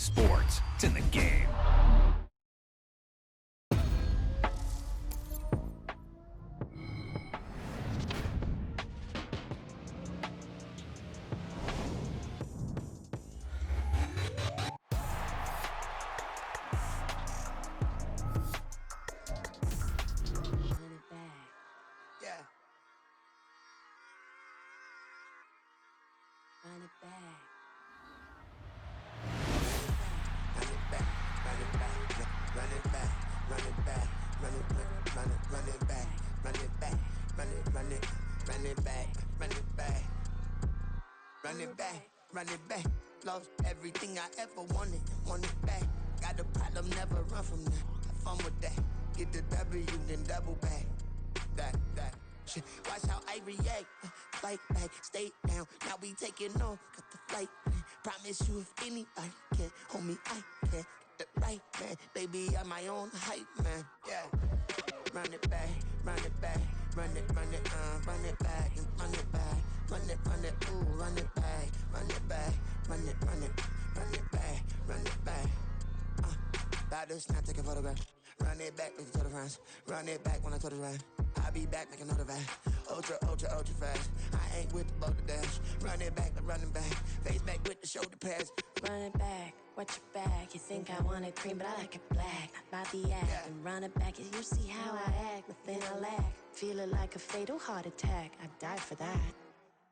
Sports. It's in the game. Run it back, lost everything I ever wanted it back. Got a problem, never run from that. Have fun with that. Get the W, then double back. That shit. Watch how I react. Fight back, stay down. Now we taking on, got the flight. Promise you, if anybody can, homie, I can. Get the right man, baby, I'm my own hype man. Yeah. Run it back, run it back, run it back, and run it back, ooh, run it back, run it back, run it back. About to snap, take a photograph. Run it back, make it to the friends. Run it back when I told it right. I'll be back, make another back. Ultra fast. I ain't with the boat to dash. Run it back, but running back. Face back with the shoulder pads. Run it back, watch your back. You think I want it cream, but I like it black. Not by the act, yeah. And run it back. You see how I act, nothing I lack. Feeling like a fatal heart attack. I'd die for that.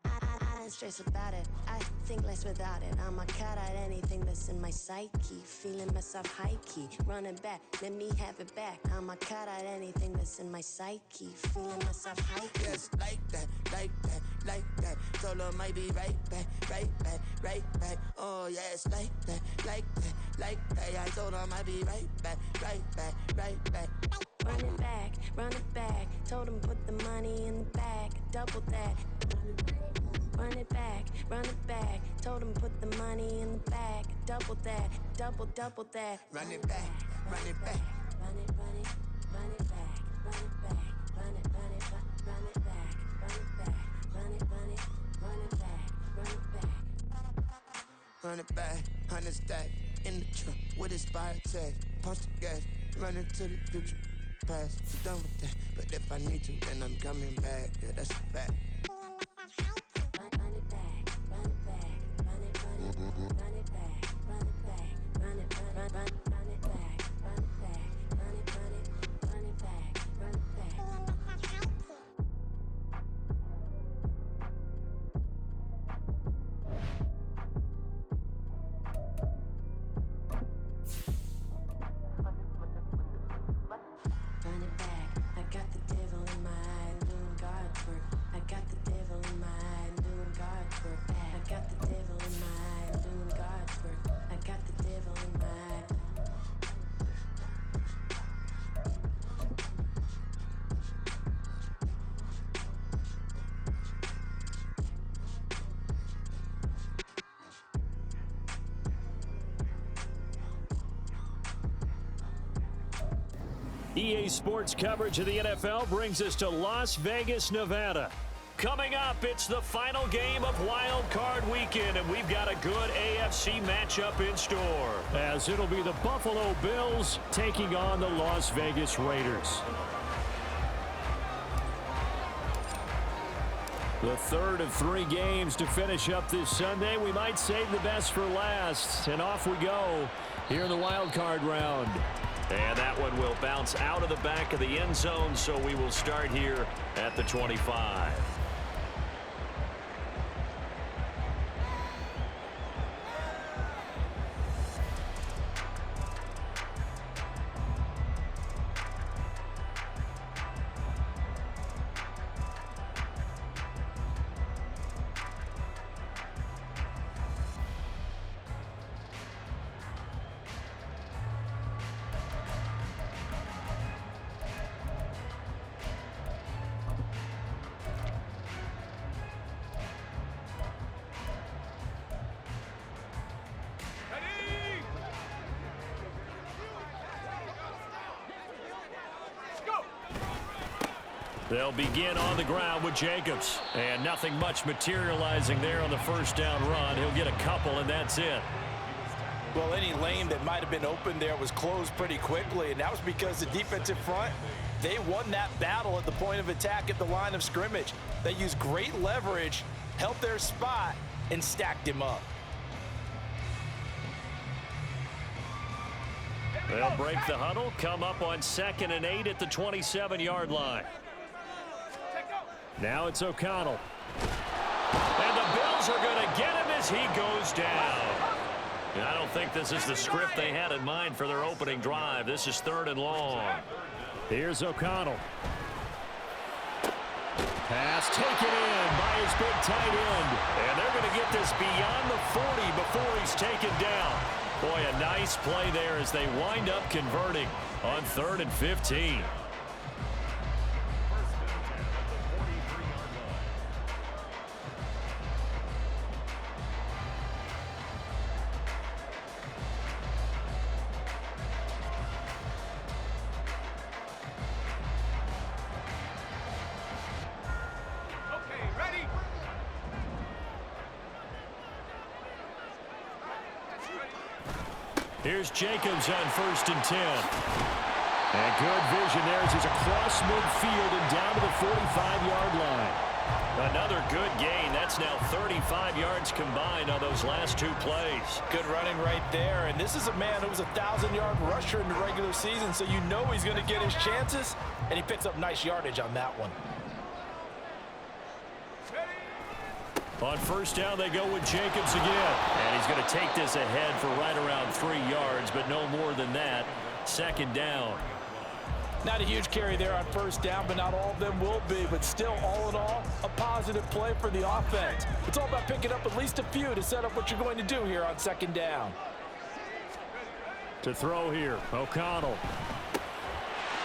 I don't stress about it, I think less without it. I'ma cut out anything that's in my psyche. Feeling myself high-key, running back, let me have it back. I'ma cut out anything that's in my psyche. Feeling myself high-key. Yes, like that. Solo might be right back. Oh yes, like that. I told her I might be right back. Run it back, told him put the money in the bag, double that. Run it back, told him put the money in the bag, double that, double that. Run it back. Run it back, run it back, run it back, run it back, run it back, run it back, run it back, 100 stack in the trunk with his fire tag. Punch the gas, running to the future. Past, done with that. But if I need to, then I'm coming back. Yeah, that's a fact. EA Sports coverage of the NFL brings us to Las Vegas, Nevada. Coming up, it's the final game of Wild Card Weekend, and we've got a good AFC matchup in store, as it'll be the Buffalo Bills taking on the Las Vegas Raiders. The third of 3 games to finish up this Sunday. We might save the best for last, and off we go here in the Wild Card round. And that one will bounce out of the back of the end zone, so we will start here at the 25. They'll begin on the ground with Jacobs. And nothing much materializing there on the first down run. He'll get a couple, and that's it. Well, any lane that might have been open there was closed pretty quickly, and that was because the defensive front, they won that battle at the point of attack at the line of scrimmage. They used great leverage, held their spot, and stacked him up. They'll break the huddle, come up on 2nd and 8 at the 27-yard line. Now it's O'Connell. And the Bills are going to get him as he goes down. And I don't think this is the script they had in mind for their opening drive. This is 3rd and long. Here's O'Connell. Pass taken in by his big tight end. And they're going to get this beyond the 40 before he's taken down. Boy, a nice play there as they wind up converting on 3rd and 15. Here's Jacobs on 1st and 10. And good vision there as he's across midfield and down to the 45-yard line. Another good gain. That's now 35 yards combined on those last 2 plays. Good running right there. And this is a man who was a 1,000-yard rusher in the regular season, so you know he's going to get his chances, and he picks up nice yardage on that one. On 1st down, they go with Jacobs again. And he's going to take this ahead for right around 3 yards, but no more than that. 2nd down. Not a huge carry there on 1st down, but not all of them will be. But still, all in all, a positive play for the offense. It's all about picking up at least a few to set up what you're going to do here on 2nd down. To throw here, O'Connell.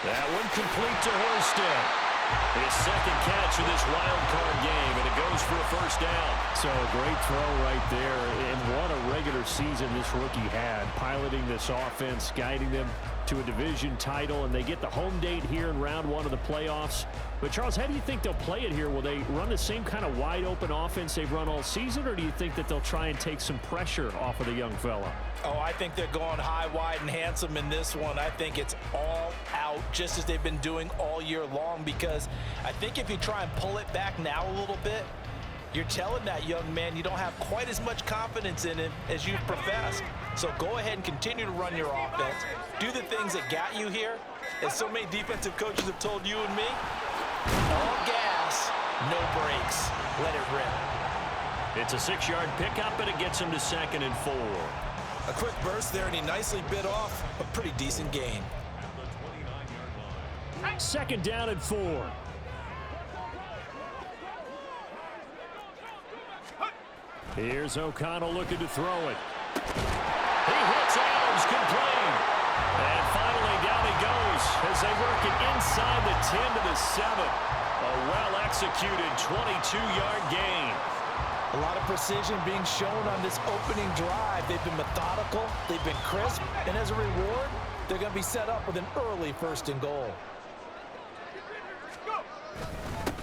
That one complete to Horsted. His 2nd catch of this wild card game, and it goes for a 1st down. So great throw right there, and what a regular season this rookie had, piloting this offense, guiding them to a division title, and they get the home date here in round 1 of the playoffs. But, Charles, how do you think they'll play it here? Will they run the same kind of wide-open offense they've run all season, or do you think that they'll try and take some pressure off of the young fella? Oh, I think they're going high, wide, and handsome in this one. I think it's all out, just as they've been doing all year long, because I think if you try and pull it back now a little bit, you're telling that young man you don't have quite as much confidence in him as you've professed. So go ahead and continue to run your offense. Do the things that got you here. As so many defensive coaches have told you and me, all gas, no brakes. Let it rip. It's a 6-yard pickup, and it gets him to 2nd and 4. A quick burst there, and he nicely bit off a pretty decent gain. 2nd down and 4. Here's O'Connell looking to throw it. He hits Adams complete. And finally down he goes as they work it inside the 10 to the 7. A well-executed 22-yard gain. A lot of precision being shown on this opening drive. They've been methodical, they've been crisp, and as a reward, they're going to be set up with an early 1st and goal.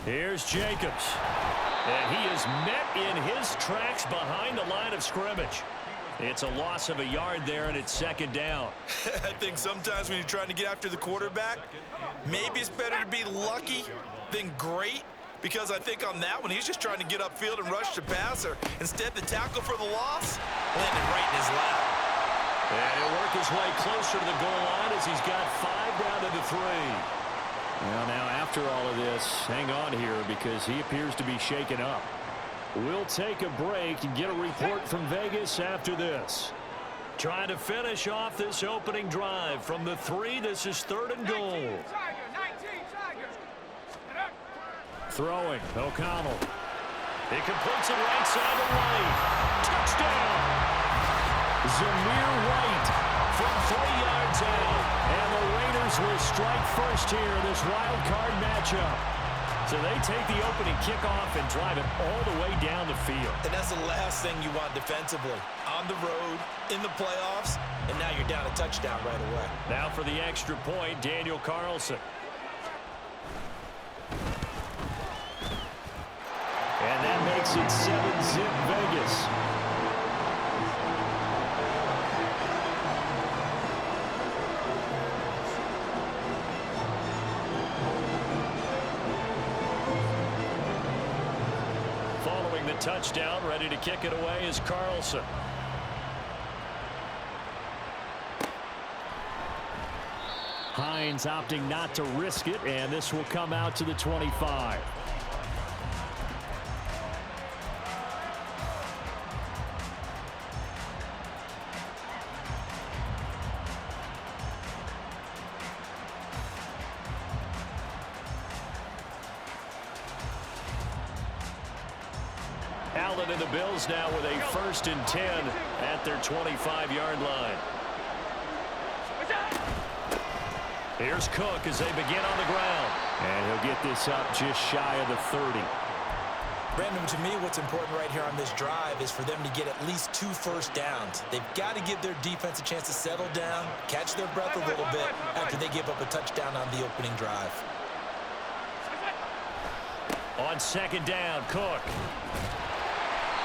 Here's Jacobs. And he is met in his tracks behind the line of scrimmage. It's a loss of a yard there, and it's 2nd down. I think sometimes when you're trying to get after the quarterback, maybe it's better to be lucky than great, because I think on that one, he's just trying to get upfield and rush the passer. Instead, the tackle for the loss landed right in his lap. And he'll work his way closer to the goal line as he's got 5 down to the 3. Well, now after all of this, hang on here because he appears to be shaken up. We'll take a break and get a report from Vegas after this. Trying to finish off this opening drive from the 3. This is 3rd and goal. Throwing, O'Connell. He completes it right side of right. Touchdown! Zamir White from 3 yards out. And the Raiders will strike first here in this wild card matchup. So they take the opening kickoff and drive it all the way down the field. And that's the last thing you want defensively. On the road, in the playoffs, and now you're down a touchdown right away. Now for the extra point, Daniel Carlson. And that makes it 7-zip Vegas. Following the touchdown, ready to kick it away is Carlson. Hines opting not to risk it, and this will come out to the 25. Allen and the Bills now with a 1st and 10 at their 25-yard line. Here's Cook as they begin on the ground. And he'll get this up just shy of the 30. Brandon, to me, what's important right here on this drive is for them to get at least 2 first downs. They've got to give their defense a chance to settle down, catch their breath a little bit after they give up a touchdown on the opening drive. On 2nd down, Cook.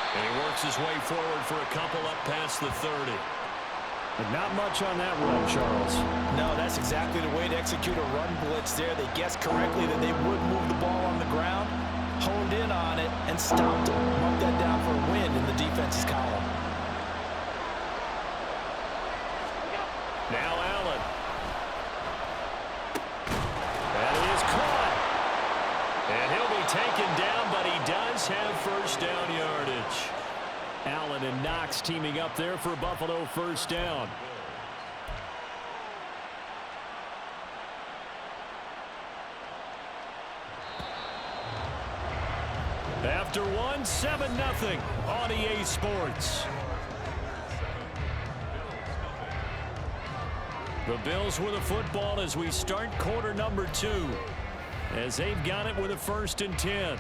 And he works his way forward for a couple up past the 30. But not much on that run, Charles. No, that's exactly the way to execute a run blitz there. They guessed correctly that they would move the ball on the ground, honed in on it, and stopped them. Marked that down for a win in the defense's column. Now Allen. That is caught. And he'll be taken down, but he does have 1st down yardage. Allen and Knox teaming up there for Buffalo 1st down. After one, 7-0 on EA Sports. The Bills with a football as we start quarter number 2. As they've got it with a 1st and 10.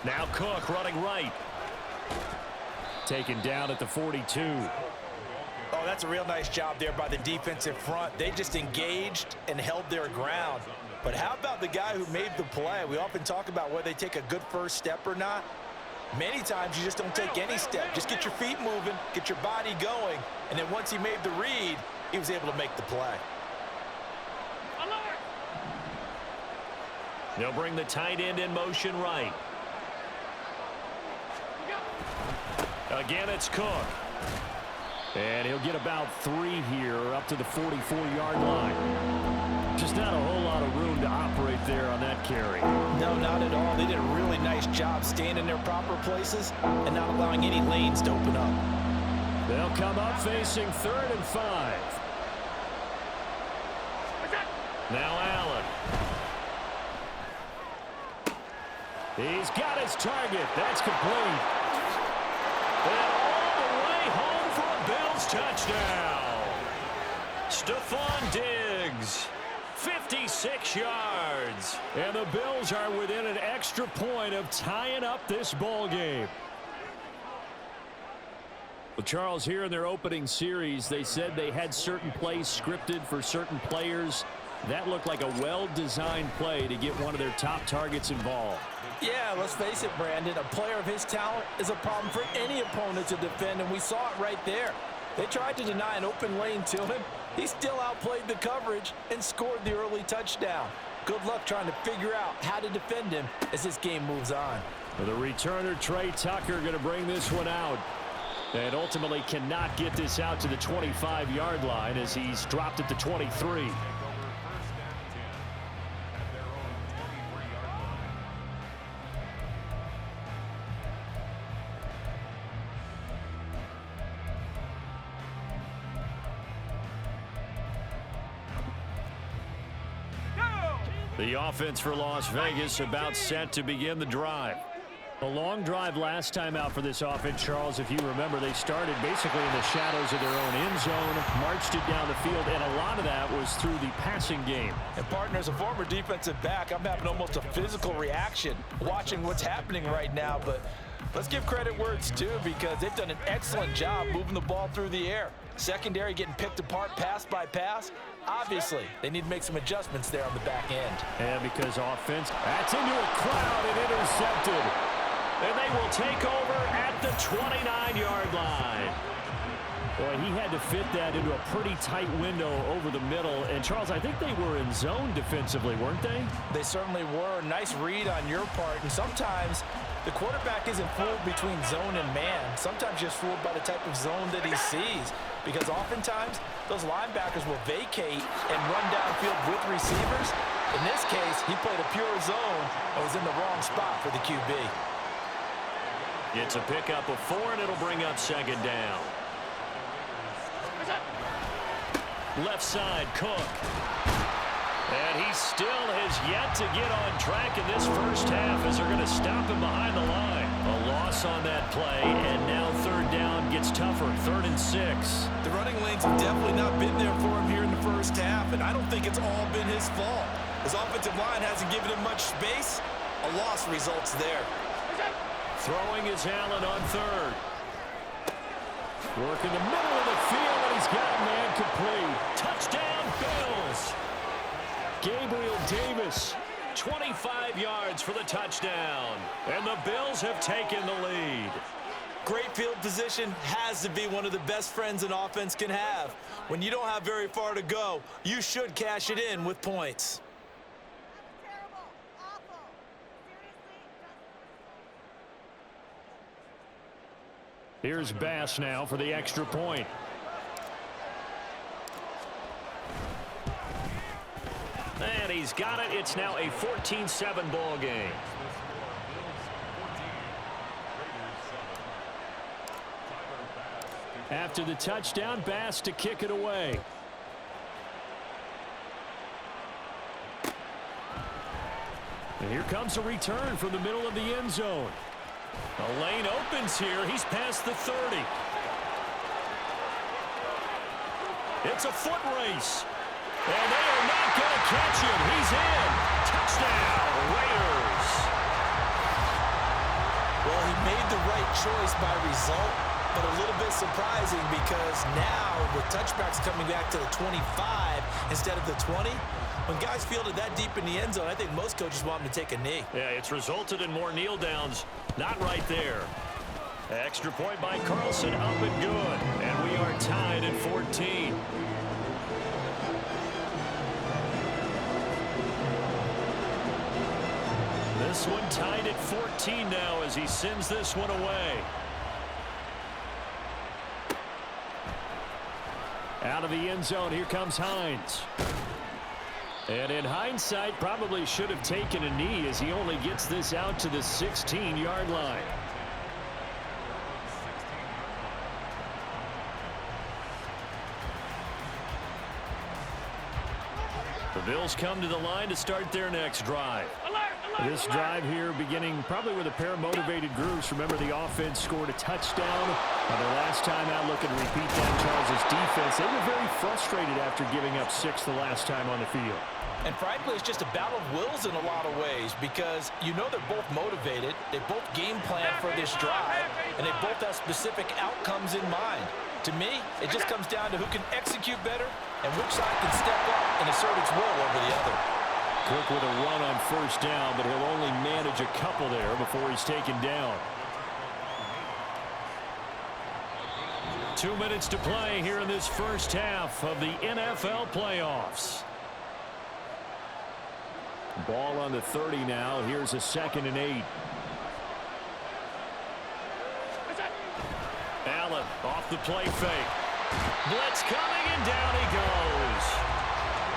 Now Cook running right. Taken down at the 42. Oh, that's a real nice job there by the defensive front. They just engaged and held their ground. But how about the guy who made the play? We often talk about whether they take a good first step or not. Many times you just don't take any step. Just get your feet moving, get your body going, and then once he made the read, he was able to make the play. They'll bring the tight end in motion right. Again, it's Cook. And he'll get about 3 here up to the 44-yard line. Just not a whole lot of room to operate there on that carry. No, not at all. They did a really nice job staying in their proper places and not allowing any lanes to open up. They'll come up facing 3rd and 5. Now Allen. He's got his target. That's complete. And all the way home for a Bills touchdown. Stephon Diggs, 56 yards. And the Bills are within an extra point of tying up this ball game. Well, Charles, here in their opening series, they said they had certain plays scripted for certain players. That looked like a well-designed play to get one of their top targets involved. Yeah, let's face it, Brandon. A player of his talent is a problem for any opponent to defend, and we saw it right there. They tried to deny an open lane to him. He still outplayed the coverage and scored the early touchdown. Good luck trying to figure out how to defend him as this game moves on. The returner, Trey Tucker, going to bring this one out. And ultimately cannot get this out to the 25-yard line as he's dropped at the 23. The offense for Las Vegas about set to begin the drive. A long drive last time out for this offense, Charles. If you remember, they started basically in the shadows of their own end zone, marched it down the field, and a lot of that was through the passing game. And partner, as a former defensive back, I'm having almost a physical reaction watching what's happening right now. But let's give credit where it's due, because they've done an excellent job moving the ball through the air. Secondary getting picked apart pass by pass. Obviously, they need to make some adjustments there on the back end. And because offense, that's into a crowd and intercepted. And they will take over at the 29-yard line. Boy, he had to fit that into a pretty tight window over the middle. And, Charles, I think they were in zone defensively, weren't they? They certainly were. Nice read on your part. And sometimes the quarterback isn't fooled between zone and man. Sometimes just fooled by the type of zone that he sees. Because oftentimes, those linebackers will vacate and run downfield with receivers. In this case, he played a pure zone and was in the wrong spot for the QB. It's a pickup of 4, and it'll bring up second down. Left side, Cook. And he still has yet to get on track in this first half as they're going to stop him behind the line. A loss on that play, and now third down gets tougher, 3rd and 6. The running lanes have definitely not been there for him here in the first half, and I don't think it's all been his fault. His offensive line hasn't given him much space. A loss results there. Throwing is Allen on 3rd. Work in the middle of the field, and he's got a man complete. Touchdown, Bills. Gabriel Davis, 25 yards for the touchdown. And the Bills have taken the lead. Great field position has to be one of the best friends an offense can have. When you don't have very far to go, you should cash it in with points. Here's Bass now for the extra point. And he's got it. It's now a 14-7 ball game. After the touchdown, Bass to kick it away. And here comes a return from the middle of the end zone. The lane opens here. He's past the 30. It's a foot race. And they are not going to catch him. He's in. Touchdown, Raiders. Well, he made the right choice by result, but a little bit surprising because now with touchbacks coming back to the 25 instead of the 20, when guys fielded that deep in the end zone, I think most coaches want them to take a knee. Yeah, it's resulted in more kneel downs. Not right there. Extra point by Carlson, up and good. And we are tied at 14. This one tied at 14 now as he sends this one away. Out of the end zone, here comes Hines. And in hindsight, probably should have taken a knee as he only gets this out to the 16-yard line. The Bills come to the line to start their next drive. This drive here beginning probably with a pair of motivated groups. Remember, the offense scored a touchdown. The last time out, looking to repeat that, Charles' defense, they were very frustrated after giving up 6 the last time on the field. And frankly, it's just a battle of wills in a lot of ways because you know they're both motivated, they both game plan for this drive, and they both have specific outcomes in mind. To me, it just comes down to who can execute better and which side can step up and assert its will over the other. Cook with a run on first down, but he'll only manage a couple there before he's taken down. 2 minutes to play here in this first half of the NFL playoffs. Ball on the 30 now. Here's a 2nd and 8. Allen off the play fake. Blitz coming, and down he goes.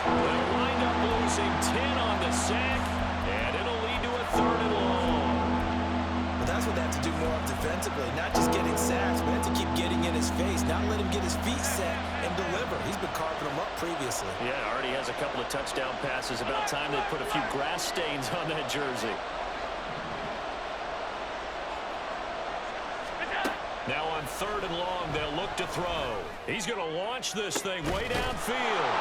They'll wind up losing 10 on the sack, and it'll lead to a 3rd and long. But that's what they have to do more of defensively, not just getting sacks, but have to keep getting in his face, not let him get his feet set and deliver. He's been carving them up previously. Yeah, already has a couple of touchdown passes. About time they put a few grass stains on that jersey. Now on 3rd and long, they'll look to throw. He's going to launch this thing way downfield.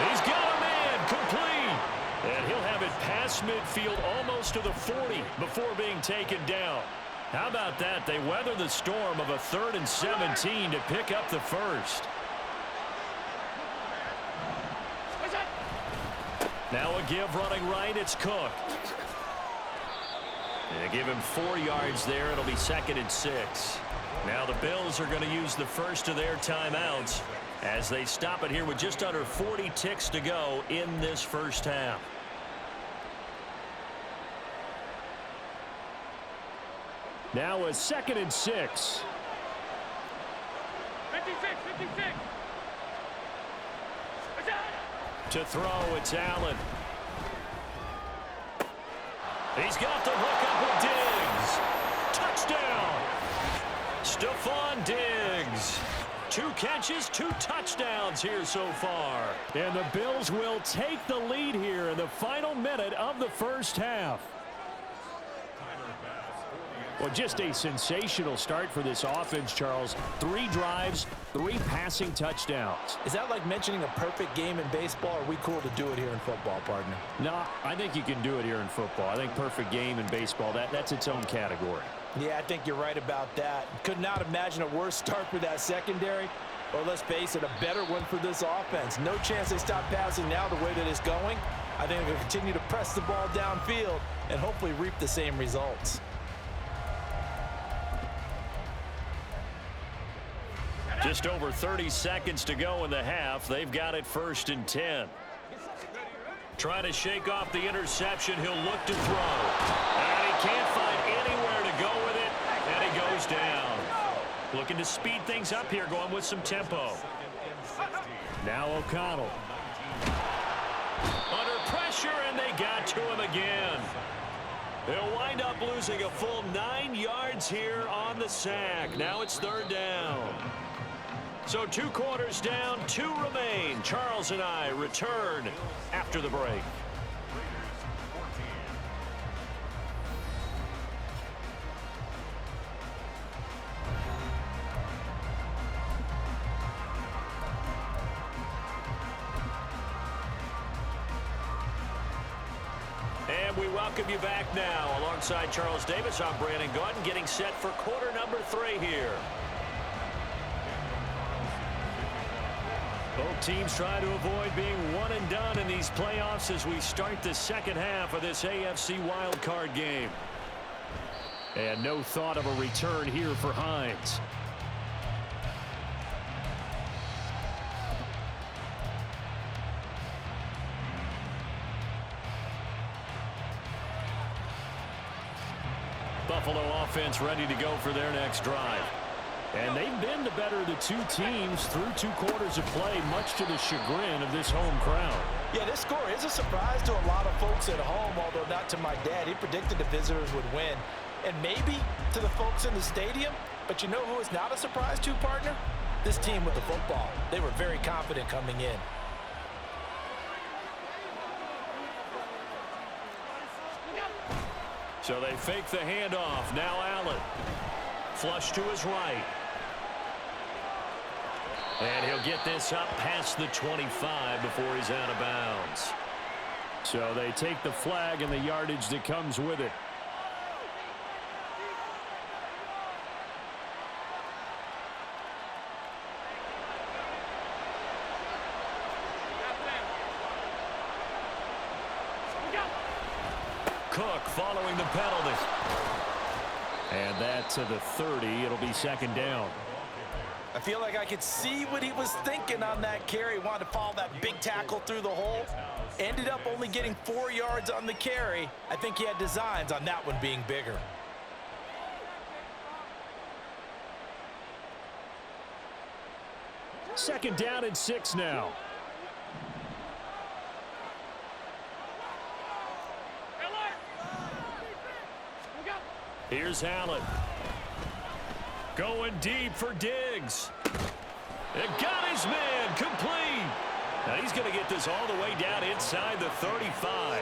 He's got a man complete. And he'll have it past midfield almost to the 40 before being taken down. How about that? They weather the storm of a 3rd and 17 to pick up the first. Now a give running right. It's Cook. They give him 4 yards there. It'll be 2nd and 6. Now the Bills are going to use the first of their timeouts as they stop it here with just under 40 ticks to go in this first half. Now a 2nd and 6. 56. To throw, it's Allen. He's got the hook up with Diggs. Touchdown. Stephon Diggs. 2 catches, 2 touchdowns here so far. And the Bills will take the lead here in the final minute of the first half. Well, just a sensational start for this offense, Charles. 3 drives, 3 passing touchdowns. Is that like mentioning a perfect game in baseball? Or are we cool to do it here in football, partner? No, I think you can do it here in football. I think perfect game in baseball, that's its own category. Yeah, I think you're right about that. Could not imagine a worse start for that secondary. Or let's face it, a better one for this offense. No chance they stop passing now the way that it's going. I think they'll continue to press the ball downfield and hopefully reap the same results. Just over 30 seconds to go in the half. They've got it 1st and 10. Trying to shake off the interception. He'll look to throw. And he can't find anywhere to go with it. And he goes down. Looking to speed things up here, going with some tempo. Now O'Connell. Under pressure, and they got to him again. They'll wind up losing a full 9 yards here on the sack. Now it's 3rd down. So 2 quarters down, 2 remain. Charles and I return after the break. And we welcome you back now. Alongside Charles Davis, I'm Brandon Gaudin, getting set for quarter number 3 here. Both teams try to avoid being one and done in these playoffs as we start the second half of this AFC wildcard game. And no thought of a return here for Hines. Buffalo offense ready to go for their next drive. And they've been the better of the 2 teams through 2 quarters of play, much to the chagrin of this home crowd. Yeah, this score is a surprise to a lot of folks at home, although not to my dad. He predicted the visitors would win. And maybe to the folks in the stadium. But you know who is not a surprise to, partner? This team with the football. They were very confident coming in. So they fake the handoff. Now Allen. Flush to his right. And he'll get this up past the 25 before he's out of bounds. So they take the flag and the yardage that comes with it. Cook following the penalty. And that to the 30. It'll be 2nd down. I feel like I could see what he was thinking on that carry. Wanted to follow that big tackle through the hole. Ended up only getting 4 yards on the carry. I think he had designs on that one being bigger. Second down and 6 now. Here's Allen. Going deep for Diggs. It got his man complete. Now he's going to get this all the way down inside the 35.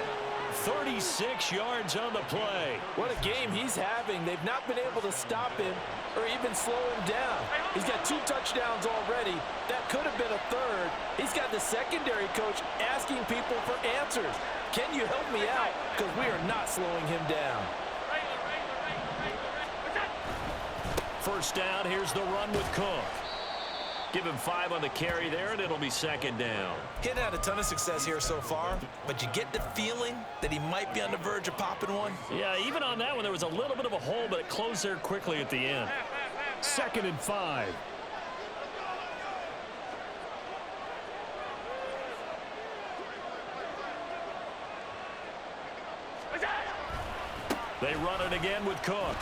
36 yards on the play. What a game he's having. They've not been able to stop him or even slow him down. He's got 2 touchdowns already. That could have been a 3rd. He's got the secondary coach asking people for answers. Can you help me out? Because we are not slowing him down. First down, here's the run with Cook. Give him 5 on the carry there, and it'll be 2nd down. He hadn't had a ton of success here so far, but you get the feeling that he might be on the verge of popping one. Yeah, even on that one, there was a little bit of a hole, but it closed there quickly at the end. 2nd and 5. They run it again with Cook.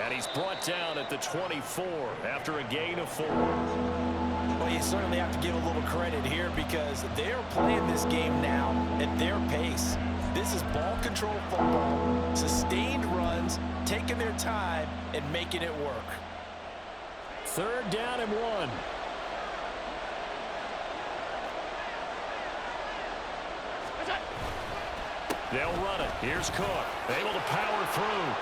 And he's brought down at the 24 after a gain of 4. Well, you certainly have to give a little credit here because they're playing this game now at their pace. This is ball control football, sustained runs, taking their time, and making it work. 3rd down and 1. They'll run it. Here's Cook, able to power through.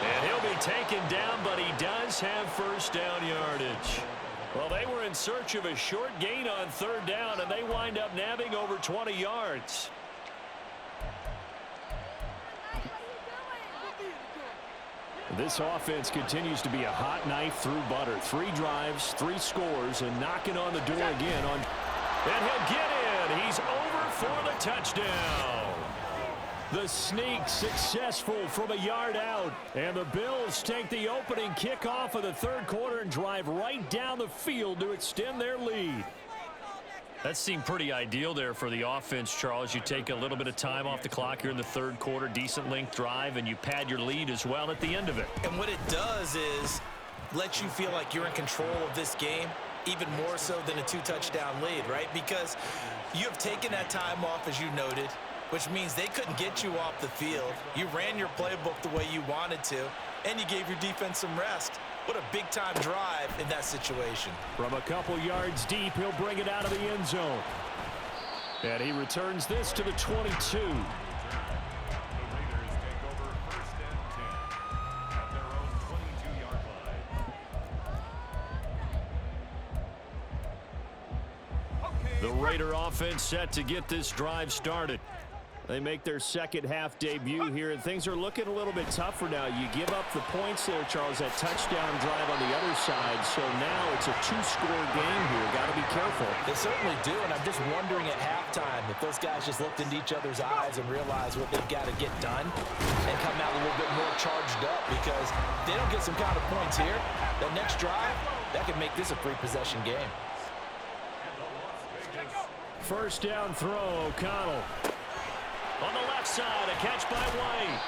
And he'll be taken down, but he does have 1st down yardage. Well, they were in search of a short gain on 3rd down, and they wind up nabbing over 20 yards. This offense continues to be a hot knife through butter. 3 drives, 3 scores, and knocking on the door again. And he'll get in. He's over for the touchdown. The sneak successful from a yard out. And the Bills take the opening kickoff of the 3rd quarter and drive right down the field to extend their lead. That seemed pretty ideal there for the offense, Charles. You take a little bit of time off the clock here in the 3rd quarter, decent length drive, and you pad your lead as well at the end of it. And what it does is let you feel like you're in control of this game, even more so than a 2-touchdown lead, right? Because you have taken that time off, as you noted, which means they couldn't get you off the field. You ran your playbook the way you wanted to, and you gave your defense some rest. What a big-time drive in that situation. From a couple yards deep, he'll bring it out of the end zone. And he returns this to the 22. The Raider offense set to get this drive started. They make their 2nd half debut here, and things are looking a little bit tougher now. You give up the points there, Charles, that touchdown drive on the other side, so now it's a 2-score game here. Got to be careful. They certainly do, and I'm just wondering at halftime if those guys just looked into each other's eyes and realized what they've got to get done and come out a little bit more charged up, because if they don't get some kind of points here, that next drive, that could make this a 3-possession game. 1st down throw, O'Connell. On the left side, a catch by White.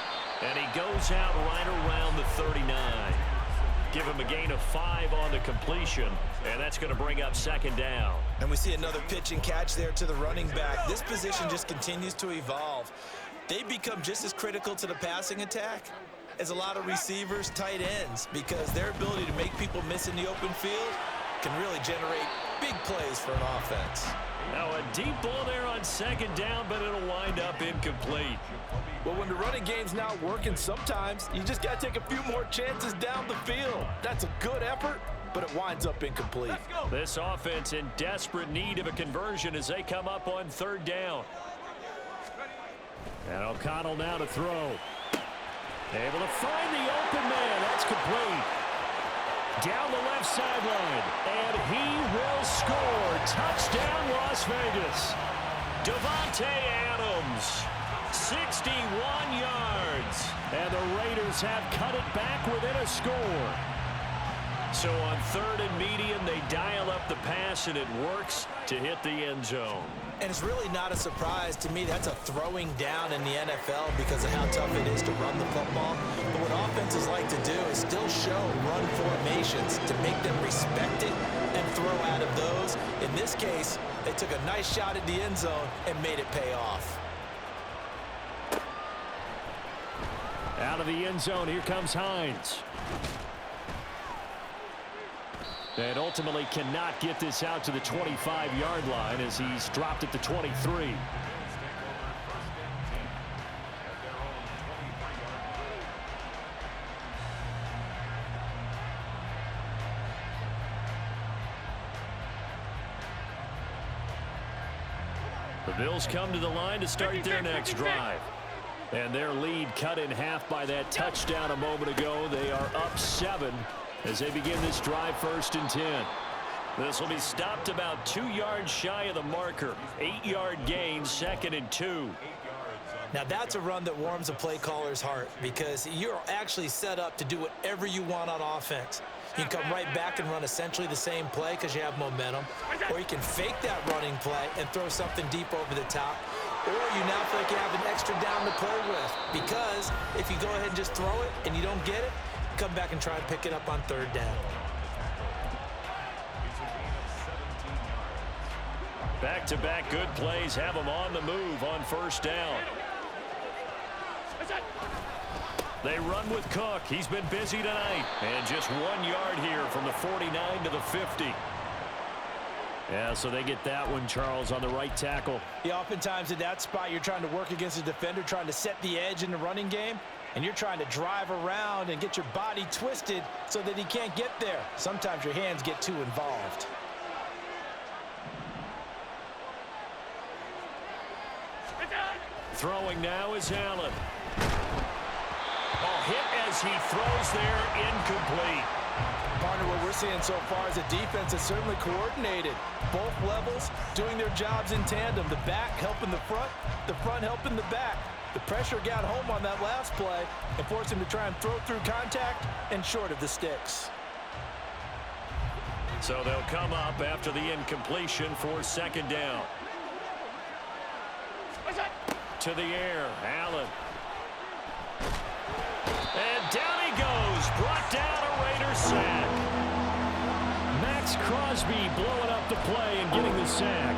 And he goes out right around the 39. Give him a gain of 5 on the completion, and that's going to bring up 2nd down. And we see another pitch and catch there to the running back. This position just continues to evolve. They become just as critical to the passing attack as a lot of receivers, tight ends, because their ability to make people miss in the open field can really generate big plays for an offense. Now a deep ball there on 2nd down, but it'll wind up incomplete. Well, when the running game's not working, sometimes you just got to take a few more chances down the field. That's a good effort, but it winds up incomplete. This offense in desperate need of a conversion as they come up on 3rd down. And O'Connell now to throw. Able to find the open man. That's complete. Down the left sideline, and he will score. Touchdown, Las Vegas. Davante Adams, 61 yards. And the Raiders have cut it back within a score. So on 3rd and medium, they dial up the pass, and it works to hit the end zone. And it's really not a surprise to me. That's a throwing down in the NFL because of how tough it is to run the football. But what offenses like to do is still show run formations to make them respect it and throw out of those. In this case, they took a nice shot at the end zone and made it pay off. Out of the end zone, here comes Hines. And ultimately cannot get this out to the 25-yard line as he's dropped at the 23. The Bills come to the line to start their next drive. And their lead cut in half by that touchdown a moment ago. They are up 7 as they begin this drive, 1st and 10. This will be stopped about 2 yards shy of the marker. 8-yard gain, 2nd and 2. Now that's a run that warms a play caller's heart because you're actually set up to do whatever you want on offense. You can come right back and run essentially the same play because you have momentum, or you can fake that running play and throw something deep over the top, or you now feel like you have an extra down to play with because if you go ahead and just throw it and you don't get it, come back and try and pick it up on third down. Back-to-back good plays have them on the move on first down. They run with Cook. He's been busy tonight. And just 1 yard here from the 49 to the 50. Yeah, so they get that one, Charles, on the right tackle. Yeah, oftentimes in that spot, you're trying to work against a defender, trying to set the edge in the running game, and you're trying to drive around and get your body twisted so that he can't get there. Sometimes your hands get too involved. Throwing now is Allen. Hit as he throws there, incomplete. Partner, what we're seeing so far is a defense that's certainly coordinated. Both levels doing their jobs in tandem. The back helping the front helping the back. The pressure got home on that last play and forced him to try and throw through contact and short of the sticks. So they'll come up after the incompletion for second down. To the air, Allen. And down he goes, brought down a Raiders sack. Max Crosby blowing up the play and getting the sack.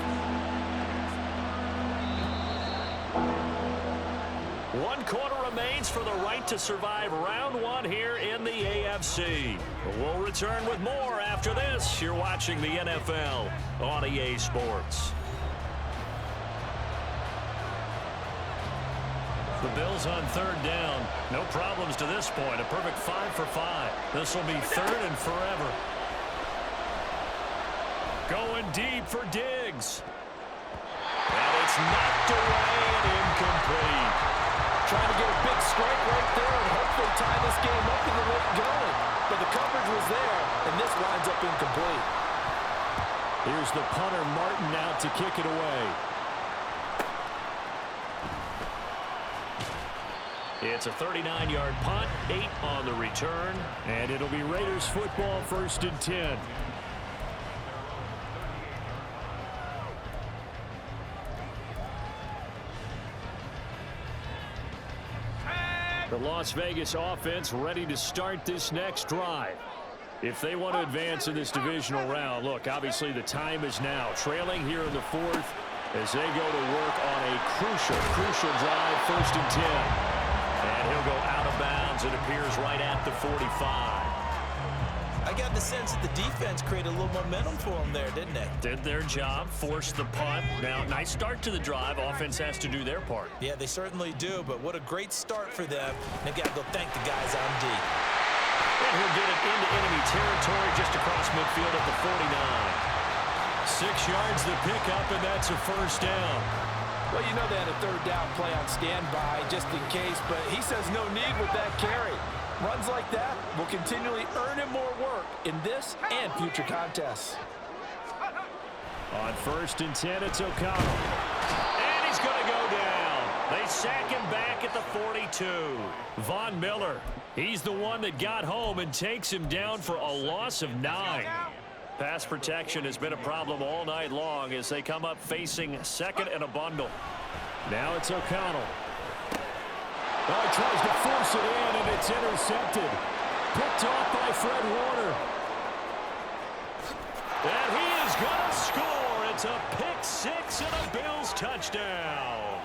1 quarter remains for the right to survive round 1 here in the AFC. We'll return with more after this. You're watching the NFL on EA Sports. The Bills on third down. No problems to this point. A perfect 5 for 5. This will be third and forever. Going deep for Diggs. And it's knocked away and incomplete. Trying to get a big strike right there and hopefully tie this game up in the late going. But the coverage was there, and this winds up incomplete. Here's the punter, Martin, out to kick it away. It's a 39-yard punt, 8 on the return, and it'll be Raiders football, 1st and 10. The Las Vegas offense ready to start this next drive. If they want to advance in this divisional round, look, obviously the time is now. Trailing here in the 4th as they go to work on a crucial drive, 1st and 10. And he'll go out of bounds, it appears, right at the 45. I got the sense that the defense created a little momentum for them there, didn't they? Did their job, forced the punt. Now, nice start to the drive. Offense has to do their part. Yeah, they certainly do, but what a great start for them. They've got to go thank the guys on D. And he'll get it into enemy territory just across midfield at the 49. 6 yards the pickup, and that's a 1st down. Well, you know they had a 3rd down play on standby just in case, but he says no need with that carry. Runs like that will continually earn him more work in this and future contests. On 1st and 10, it's O'Connell. And he's going to go down. They sack him back at the 42. Von Miller, he's the one that got home and takes him down for a loss of 9. Pass protection has been a problem all night long as they come up facing 2nd and a bundle. Now it's O'Connell. Oh, he tries to force it in, and it's intercepted. Picked off by Fred Warner. And he is going to score. It's a pick 6 and a Bills touchdown.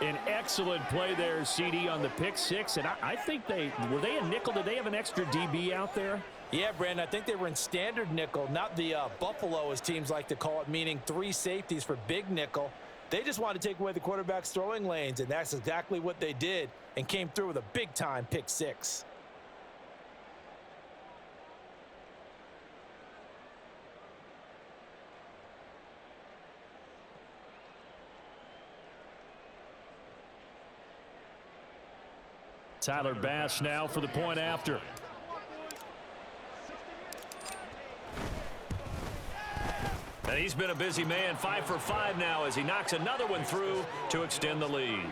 An excellent play there, CD, on the pick 6. And I think were they a nickel? Did they have an extra DB out there? Yeah, Brandon, I think they were in standard nickel, not the Buffalo, as teams like to call it, meaning 3 safeties for big nickel. They just wanted to take away the quarterback's throwing lanes, and that's exactly what they did and came through with a big-time pick 6. Tyler Bass now for the point after. And he's been a busy man, 5 for 5 now as he knocks another one through to extend the lead.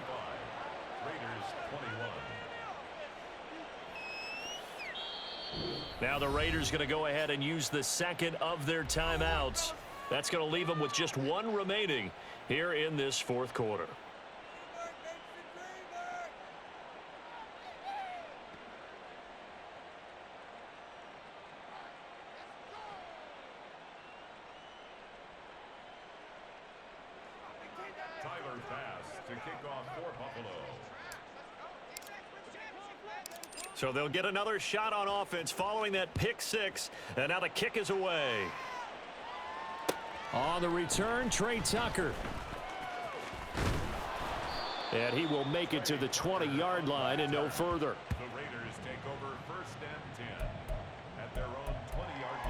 Now the Raiders going to go ahead and use the second of their timeouts. That's going to leave them with just one remaining here in this fourth quarter. So they'll get another shot on offense following that pick six. And now the kick is away. On the return, Trey Tucker. And he will make it to the 20-yard line and no further. The Raiders take over 1st and 10 at their own 20-yard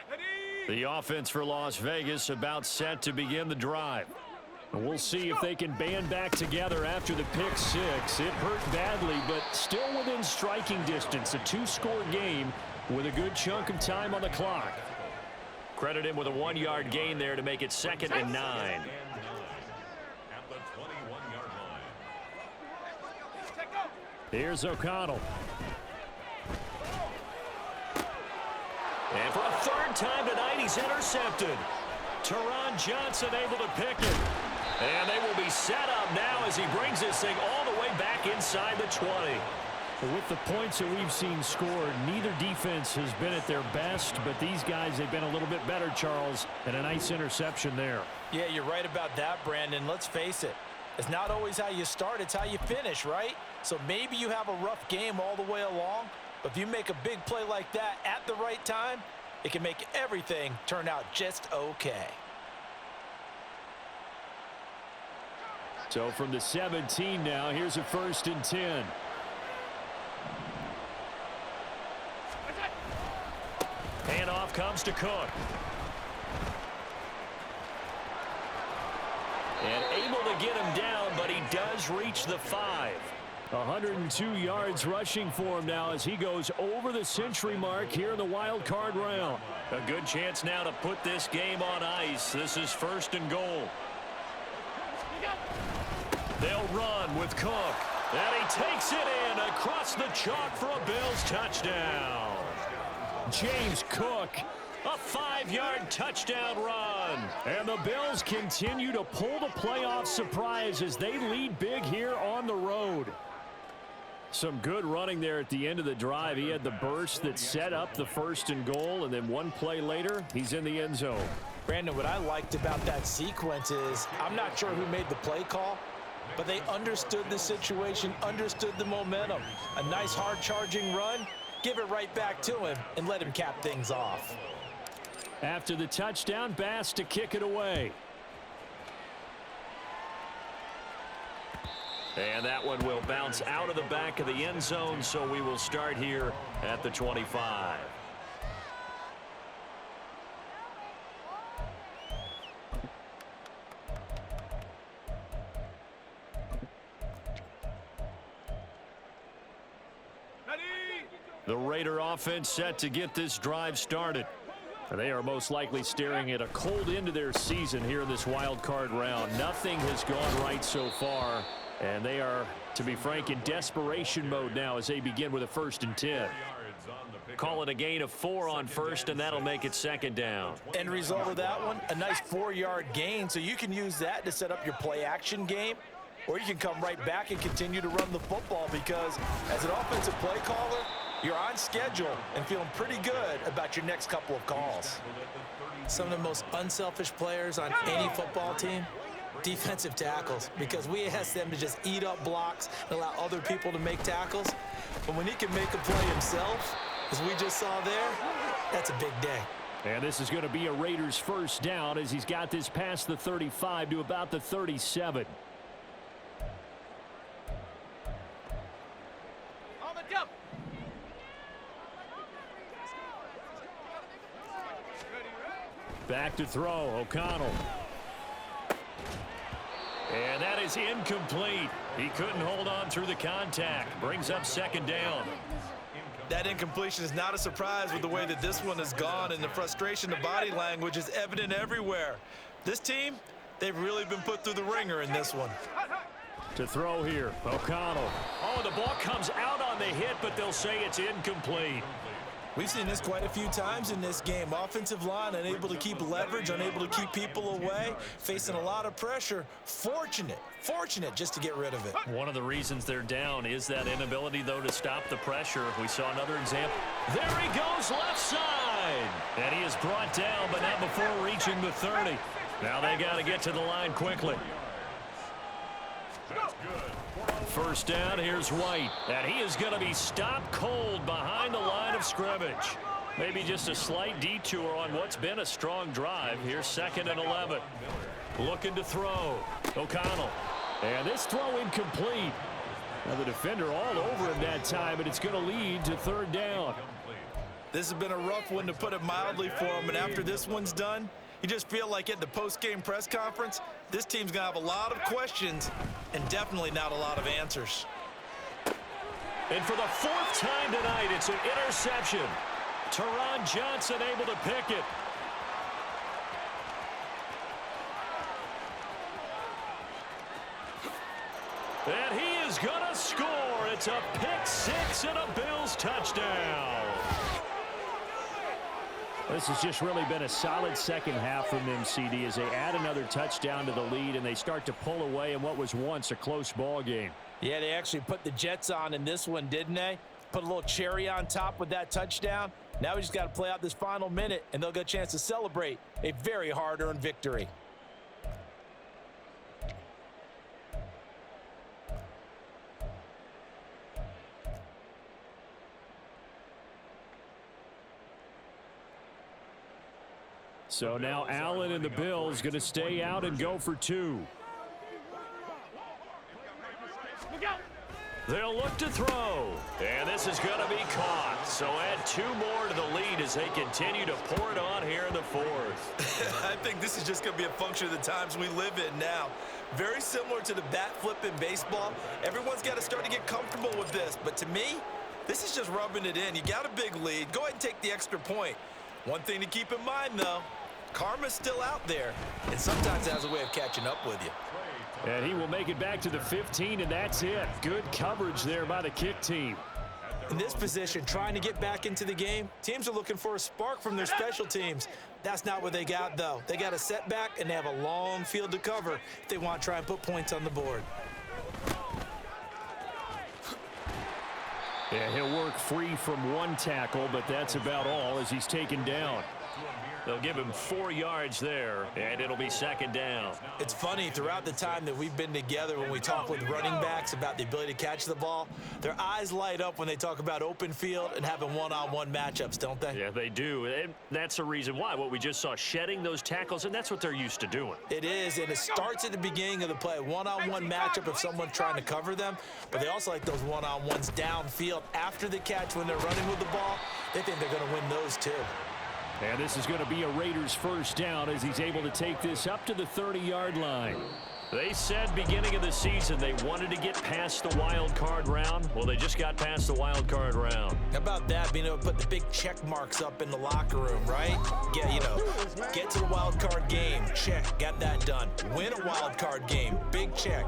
line. The offense for Las Vegas about set to begin the drive. We'll see if they can band back together after the pick six. It hurt badly, but still within striking distance. A 2-score game with a good chunk of time on the clock. Credit him with a 1-yard gain there to make it 2nd and 9. At the 21-yard line. Here's O'Connell. And for a 3rd time tonight, he's intercepted. Teron Johnson able to pick it. And they will be set up now as he brings this thing all the way back inside the 20. With the points that we've seen scored, neither defense has been at their best, but these guys, they've been a little bit better, Charles, and a nice interception there. Yeah, you're right about that, Brandon. Let's face it. It's not always how you start, it's how you finish, right? So maybe you have a rough game all the way along, but if you make a big play like that at the right time, it can make everything turn out just okay. So from the 17 now, here's a 1st and 10. Handoff comes to Cook. And able to get him down, but he does reach the 5. 102 yards rushing for him now as he goes over the century mark here in the wild card round. A good chance now to put this game on ice. This is 1st and goal. They'll run with Cook. And he takes it in across the chalk for a Bills touchdown. James Cook, a 5-yard touchdown run. And the Bills continue to pull the playoff surprise as they lead big here on the road. Some good running there at the end of the drive. He had the burst that set up the 1st and goal, and then one play later, he's in the end zone. Brandon, what I liked about that sequence is I'm not sure who made the play call, but they understood the situation, understood the momentum. A nice hard-charging run, give it right back to him, and let him cap things off. After the touchdown, Bass to kick it away. And that one will bounce out of the back of the end zone, so we will start here at the 25. The Raider offense set to get this drive started. They are most likely staring at a cold end to their season here in this wild card round. Nothing has gone right so far, and they are, to be frank, in desperation mode now as they begin with a 1st and 10. Call it a gain of 4 on 1st, and that'll make it 2nd down. End result of that one, a nice 4-yard gain, so you can use that to set up your play-action game, or you can come right back and continue to run the football because as an offensive play caller, you're on schedule and feeling pretty good about your next couple of calls. Some of the most unselfish players on any football team, defensive tackles, because we ask them to just eat up blocks and allow other people to make tackles. But when he can make a play himself, as we just saw there, that's a big day. And this is going to be a Raiders 1st down as he's got this past the 35 to about the 37. Back to throw, O'Connell. And that is incomplete. He couldn't hold on through the contact. Brings up 2nd down. That incompletion is not a surprise with the way that this one has gone, and the frustration, the body language is evident everywhere. This team, they've really been put through the ringer in this one. To throw here, O'Connell. Oh, the ball comes out on the hit, but they'll say it's incomplete. We've seen this quite a few times in this game. Offensive line unable to keep leverage, unable to keep people away, facing a lot of pressure. Fortunate just to get rid of it. One of the reasons they're down is that inability, though, to stop the pressure. We saw another example. There he goes, left side. And he is brought down, but not before reaching the 30. Now they got to get to the line quickly. First down, here's White. And he is going to be stopped cold behind the line of scrimmage. Maybe just a slight detour on what's been a strong drive. Here's 2nd and 11. Looking to throw. O'Connell. And this throw incomplete. Now the defender all over him that time, but it's going to lead to 3rd down. This has been a rough one, to put it mildly, for him. And after this one's done, you just feel like at the post-game press conference, this team's going to have a lot of questions and definitely not a lot of answers. And for the 4th time tonight, it's an interception. Teron Johnson able to pick it. And he is going to score. It's a pick 6 and a Bills touchdown. This has just really been a solid second half from them, CD, as they add another touchdown to the lead and they start to pull away in what was once a close ball game. Yeah, they actually put the Jets on in this one, didn't they? Put a little cherry on top with that touchdown. Now we just got to play out this final minute, and they'll get a chance to celebrate a very hard-earned victory. So now Allen and the Bills going to stay out and go for 2. They'll look to throw. And this is going to be caught. So add 2 more to the lead as they continue to pour it on here in the 4th. I think this is just going to be a function of the times we live in now. Very similar to the bat flip in baseball. Everyone's got to start to get comfortable with this. But to me, this is just rubbing it in. You got a big lead. Go ahead and take the extra point. One thing to keep in mind, though, karma's still out there, and sometimes it has a way of catching up with you. And he will make it back to the 15, and that's it. Good coverage there by the kick team. In this position, trying to get back into the game, teams are looking for a spark from their special teams. That's not what they got, though. They got a setback, and they have a long field to cover if they want to try and put points on the board. Yeah, he'll work free from 1 tackle, but that's about all as he's taken down. They'll give him 4 yards there, and it'll be 2nd down. It's funny, throughout the time that we've been together, when we talk with running backs about the ability to catch the ball, their eyes light up when they talk about open field and having one-on-one matchups, don't they? Yeah, they do. And that's the reason why. What we just saw, shedding those tackles, and that's what they're used to doing. It is, and it starts at the beginning of the play. One-on-one matchup if someone's trying to cover them, but they also like those one-on-ones downfield after the catch when they're running with the ball. They think they're going to win those too. And this is going to be a Raiders first down as he's able to take this up to the 30-yard line. They said beginning of the season they wanted to get past the wild card round. Well, they just got past the wild card round. How about that, being able to put the big check marks up in the locker room, right? Get to the wild card game, check, got that done. Win a wild card game, big check.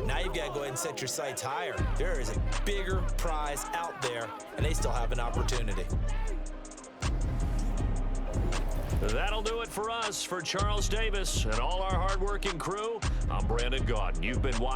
Now you've got to go ahead and set your sights higher. There is a bigger prize out there, and they still have an opportunity. That'll do it for us. For Charles Davis and all our hardworking crew, I'm Brandon Gaudin. You've been watching.